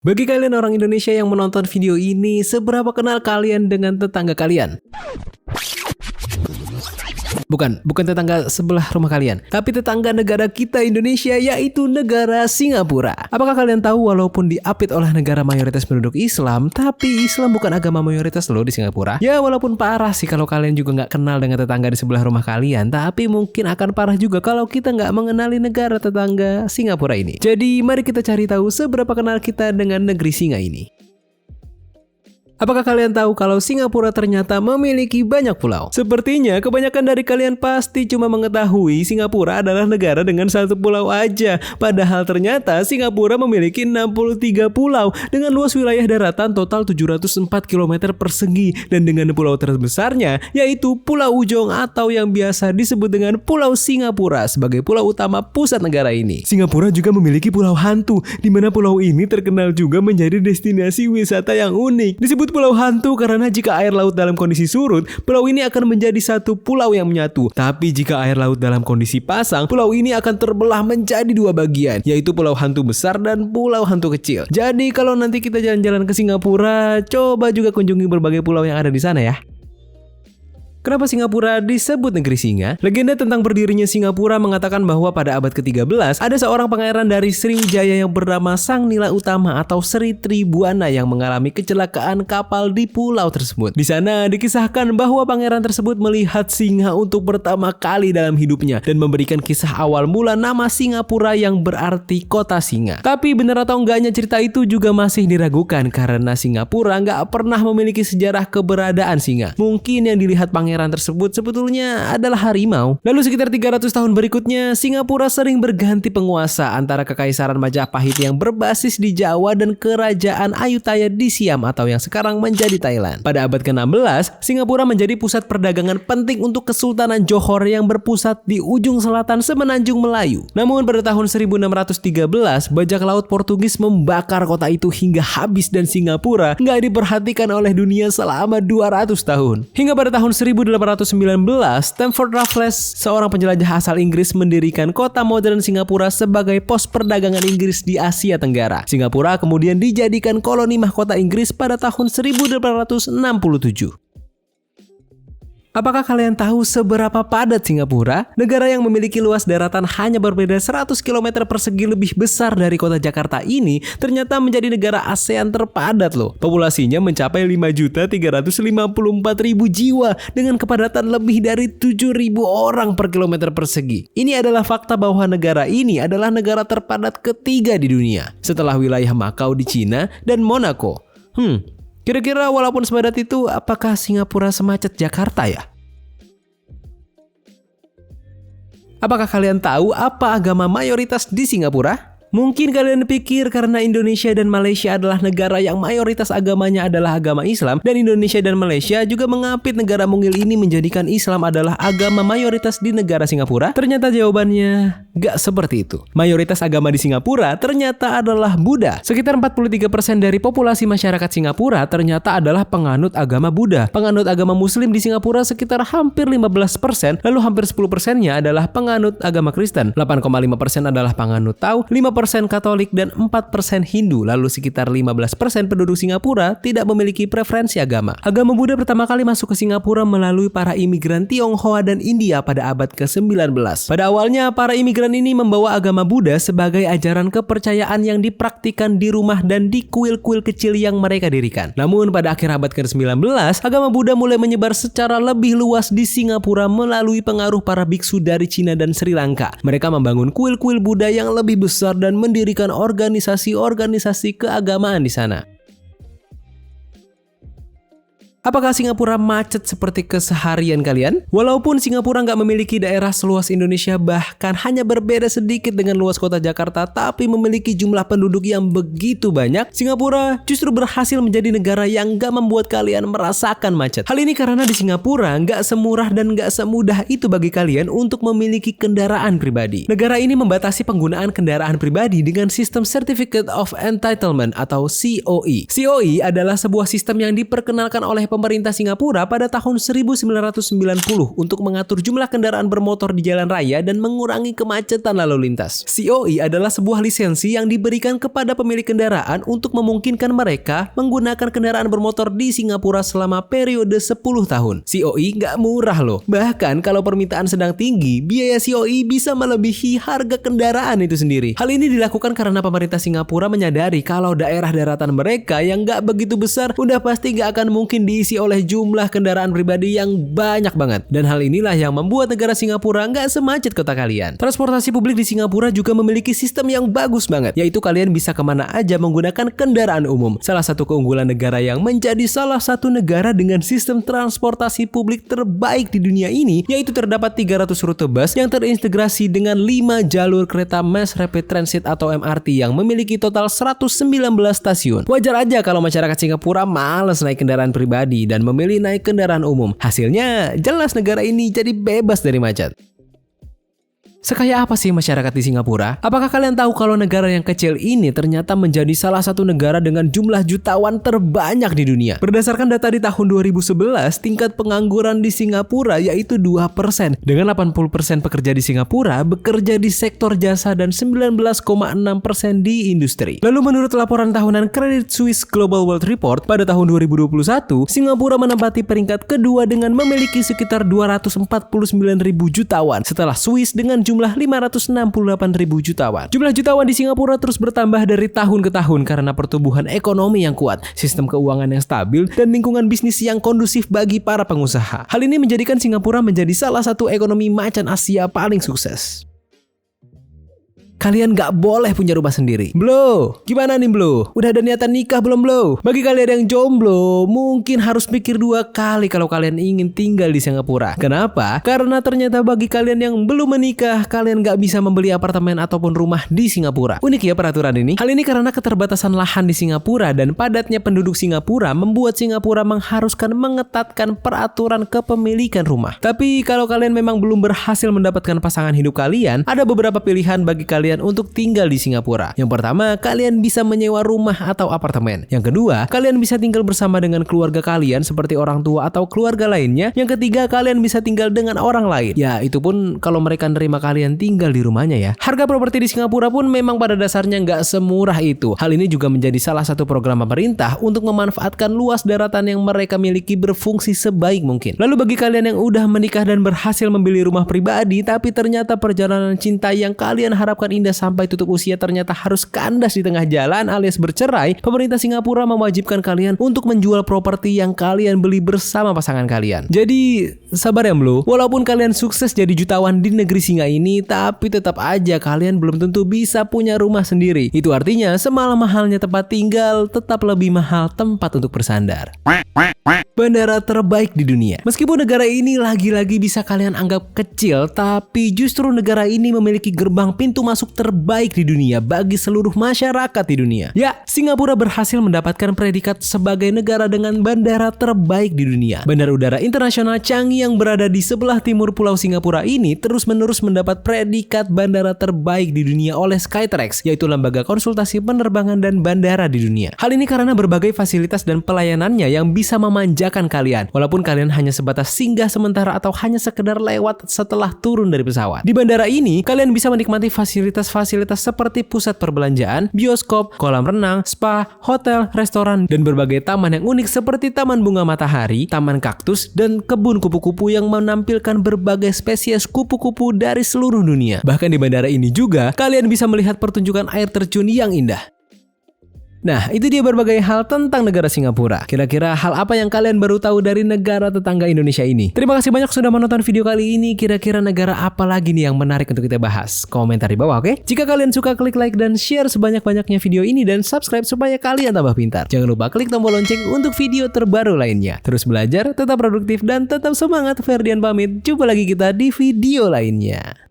Bagi kalian orang Indonesia yang menonton video ini, seberapa kenal kalian dengan tetangga kalian? Bukan tetangga sebelah rumah kalian, tapi tetangga negara kita Indonesia, yaitu negara Singapura. Apakah kalian tahu walaupun diapit oleh negara mayoritas penduduk Islam, tapi Islam bukan agama mayoritas loh di Singapura? Ya walaupun parah sih kalau kalian juga nggak kenal dengan tetangga di sebelah rumah kalian, tapi mungkin akan parah juga kalau kita nggak mengenali negara tetangga Singapura ini. Jadi mari kita cari tahu seberapa kenal kita dengan negeri singa ini. Apakah kalian tahu kalau Singapura ternyata memiliki banyak pulau? Sepertinya kebanyakan dari kalian pasti cuma mengetahui Singapura adalah negara dengan satu pulau aja. Padahal ternyata Singapura memiliki 63 pulau dengan luas wilayah daratan total 704 km persegi. Dan dengan pulau terbesarnya yaitu Pulau Ujong atau yang biasa disebut dengan Pulau Singapura sebagai pulau utama pusat negara ini. Singapura juga memiliki pulau hantu, di mana pulau ini terkenal juga menjadi destinasi wisata yang unik. Disebut pulau hantu karena jika air laut dalam kondisi surut, pulau ini akan menjadi satu pulau yang menyatu. Tapi jika air laut dalam kondisi pasang, pulau ini akan terbelah menjadi dua bagian, yaitu pulau hantu besar dan pulau hantu kecil. Jadi kalau nanti kita jalan-jalan ke Singapura, coba juga kunjungi berbagai pulau yang ada di sana ya. Kenapa Singapura disebut negeri singa? Legenda tentang berdirinya Singapura mengatakan bahwa pada abad ke-13 ada seorang pangeran dari Sriwijaya yang bernama Sang Nila Utama atau Sri Tribuana yang mengalami kecelakaan kapal di pulau tersebut. Di sana dikisahkan bahwa pangeran tersebut melihat singa untuk pertama kali dalam hidupnya dan memberikan kisah awal mula nama Singapura yang berarti kota singa. Tapi benar atau enggaknya cerita itu juga masih diragukan karena Singapura nggak pernah memiliki sejarah keberadaan singa. Mungkin yang dilihat pangeran tersebut sebetulnya adalah harimau. Lalu sekitar 300 tahun berikutnya, Singapura sering berganti penguasa antara Kekaisaran Majapahit yang berbasis di Jawa dan Kerajaan Ayutthaya di Siam atau yang sekarang menjadi Thailand. Pada abad ke-16, Singapura menjadi pusat perdagangan penting untuk Kesultanan Johor yang berpusat di ujung selatan Semenanjung Melayu. Namun pada tahun 1613, bajak laut Portugis membakar kota itu hingga habis dan Singapura nggak diperhatikan oleh dunia selama 200 tahun. Hingga pada tahun 1819, Stamford Raffles, seorang penjelajah asal Inggris, mendirikan kota modern Singapura sebagai pos perdagangan Inggris di Asia Tenggara. Singapura kemudian dijadikan koloni mahkota Inggris pada tahun 1867. Apakah kalian tahu seberapa padat Singapura? Negara yang memiliki luas daratan hanya berbeda 100 km persegi lebih besar dari kota Jakarta ini ternyata menjadi negara ASEAN terpadat loh. Populasinya mencapai 5.354.000 jiwa dengan kepadatan lebih dari 7.000 orang per kilometer persegi. Ini adalah fakta bahwa negara ini adalah negara terpadat ketiga di dunia setelah wilayah Macau di Cina dan Monaco. Kira-kira walaupun sepadat itu, apakah Singapura semacet Jakarta ya? Apakah kalian tahu apa agama mayoritas di Singapura? Mungkin kalian pikir karena Indonesia dan Malaysia adalah negara yang mayoritas agamanya adalah agama Islam dan Indonesia dan Malaysia juga mengapit negara mungil ini menjadikan Islam adalah agama mayoritas di negara Singapura. Ternyata jawabannya gak seperti itu. Mayoritas agama di Singapura ternyata adalah Buddha. Sekitar 43% dari populasi masyarakat Singapura ternyata adalah penganut agama Buddha. Penganut agama Muslim di Singapura sekitar hampir 15%, lalu hampir 10%-nya adalah penganut agama Kristen. 8,5% adalah penganut Tao, 5% Katolik dan 4% Hindu. Lalu sekitar 15% penduduk Singapura tidak memiliki preferensi agama. Agama Buddha pertama kali masuk ke Singapura melalui para imigran Tionghoa dan India pada abad ke-19. Pada awalnya para imigran ini membawa agama Buddha sebagai ajaran kepercayaan yang dipraktikkan di rumah dan di kuil-kuil kecil yang mereka dirikan. Namun pada akhir abad ke-19, agama Buddha mulai menyebar secara lebih luas di Singapura melalui pengaruh para biksu dari Cina dan Sri Lanka. Mereka membangun kuil-kuil Buddha yang lebih besar dan mendirikan organisasi-organisasi keagamaan di sana. Apakah Singapura macet seperti keseharian kalian? Walaupun Singapura nggak memiliki daerah seluas Indonesia, bahkan hanya berbeda sedikit dengan luas kota Jakarta, tapi memiliki jumlah penduduk yang begitu banyak, Singapura justru berhasil menjadi negara yang nggak membuat kalian merasakan macet. Hal ini karena di Singapura nggak semurah dan nggak semudah itu bagi kalian untuk memiliki kendaraan pribadi. Negara ini membatasi penggunaan kendaraan pribadi dengan sistem Certificate of Entitlement atau COE. COE adalah sebuah sistem yang diperkenalkan oleh pemerintah Singapura pada tahun 1990 untuk mengatur jumlah kendaraan bermotor di jalan raya dan mengurangi kemacetan lalu lintas. COE adalah sebuah lisensi yang diberikan kepada pemilik kendaraan untuk memungkinkan mereka menggunakan kendaraan bermotor di Singapura selama periode 10 tahun. COE nggak murah loh. Bahkan kalau permintaan sedang tinggi, biaya COE bisa melebihi harga kendaraan itu sendiri. Hal ini dilakukan karena pemerintah Singapura menyadari kalau daerah daratan mereka yang nggak begitu besar udah pasti nggak akan mungkin diisi oleh jumlah kendaraan pribadi yang banyak banget. Dan hal inilah yang membuat negara Singapura nggak semacet kota kalian. Transportasi publik di Singapura juga memiliki sistem yang bagus banget, yaitu kalian bisa kemana aja menggunakan kendaraan umum. Salah satu keunggulan negara yang menjadi salah satu negara dengan sistem transportasi publik terbaik di dunia ini, yaitu terdapat 300 rute bus yang terintegrasi dengan 5 jalur kereta Mass Rapid Transit atau MRT yang memiliki total 119 stasiun. Wajar aja kalau masyarakat Singapura males naik kendaraan pribadi dan memilih naik kendaraan umum. Hasilnya, jelas negara ini jadi bebas dari macet. Sekaya apa sih masyarakat di Singapura? Apakah kalian tahu kalau negara yang kecil ini ternyata menjadi salah satu negara dengan jumlah jutawan terbanyak di dunia? Berdasarkan data di tahun 2011, tingkat pengangguran di Singapura yaitu 2%. Dengan 80% pekerja di Singapura bekerja di sektor jasa dan 19,6% di industri. Lalu menurut laporan tahunan Credit Suisse Global Wealth Report pada tahun 2021, Singapura menempati peringkat kedua dengan memiliki sekitar 249.000 jutawan setelah Swiss dengan jumlah 568.000 jutawan. Jumlah jutawan di Singapura terus bertambah dari tahun ke tahun karena pertumbuhan ekonomi yang kuat, sistem keuangan yang stabil, dan lingkungan bisnis yang kondusif bagi para pengusaha. Hal ini menjadikan Singapura menjadi salah satu ekonomi macan Asia paling sukses. Kalian gak boleh punya rumah sendiri. Blo, gimana nih Blo? Udah ada niatan nikah belum Blo? Bagi kalian yang jomblo, mungkin harus pikir 2 kali kalau kalian ingin tinggal di Singapura. Kenapa? Karena ternyata bagi kalian yang belum menikah, kalian gak bisa membeli apartemen ataupun rumah di Singapura. Unik ya peraturan ini. Hal ini karena keterbatasan lahan di Singapura dan padatnya penduduk Singapura membuat Singapura mengharuskan mengetatkan peraturan kepemilikan rumah. Tapi kalau kalian memang belum berhasil mendapatkan pasangan hidup kalian, ada beberapa pilihan bagi kalian untuk tinggal di Singapura. Yang pertama, kalian bisa menyewa rumah atau apartemen. Yang kedua, kalian bisa tinggal bersama dengan keluarga kalian seperti orang tua atau keluarga lainnya. Yang ketiga, kalian bisa tinggal dengan orang lain. Ya, itu pun kalau mereka nerima kalian tinggal di rumahnya ya. Harga properti di Singapura pun memang pada dasarnya nggak semurah itu. Hal ini juga menjadi salah satu program pemerintah untuk memanfaatkan luas daratan yang mereka miliki berfungsi sebaik mungkin. Lalu bagi kalian yang udah menikah dan berhasil membeli rumah pribadi, tapi ternyata perjalanan cinta yang kalian harapkan indah sampai tutup usia ternyata harus kandas di tengah jalan alias bercerai, pemerintah Singapura mewajibkan kalian untuk menjual properti yang kalian beli bersama pasangan kalian. Jadi sabar ya Bro, walaupun kalian sukses jadi jutawan di negeri singa ini, tapi tetap aja kalian belum tentu bisa punya rumah sendiri. Itu artinya semalah mahalnya tempat tinggal, tetap lebih mahal tempat untuk bersandar. Bandara terbaik di dunia. Meskipun negara ini lagi-lagi bisa kalian anggap kecil, tapi justru negara ini memiliki gerbang pintu masuk terbaik di dunia bagi seluruh masyarakat di dunia. Ya, Singapura berhasil mendapatkan predikat sebagai negara dengan bandara terbaik di dunia. Bandara Udara Internasional Changi yang berada di sebelah timur Pulau Singapura ini terus-menerus mendapat predikat bandara terbaik di dunia oleh Skytrax, yaitu lembaga konsultasi penerbangan dan bandara di dunia. Hal ini karena berbagai fasilitas dan pelayanannya yang bisa memanjakan kalian, walaupun kalian hanya sebatas singgah sementara atau hanya sekedar lewat setelah turun dari pesawat. Di bandara ini, kalian bisa menikmati fasilitas seperti pusat perbelanjaan, bioskop, kolam renang, spa, hotel, restoran, dan berbagai taman yang unik seperti taman bunga matahari, taman kaktus, dan kebun kupu-kupu yang menampilkan berbagai spesies kupu-kupu dari seluruh dunia. Bahkan di bandara ini juga, kalian bisa melihat pertunjukan air terjun yang indah. Nah, itu dia berbagai hal tentang negara Singapura. Kira-kira hal apa yang kalian baru tahu dari negara tetangga Indonesia ini? Terima kasih banyak sudah menonton video kali ini. Kira-kira negara apa lagi nih yang menarik untuk kita bahas? Komentar di bawah, oke? Jika kalian suka, klik like dan share sebanyak-banyaknya video ini dan subscribe supaya kalian tambah pintar. Jangan lupa klik tombol lonceng untuk video terbaru lainnya. Terus belajar, tetap produktif, dan tetap semangat. Ferdian pamit. Jumpa lagi kita di video lainnya.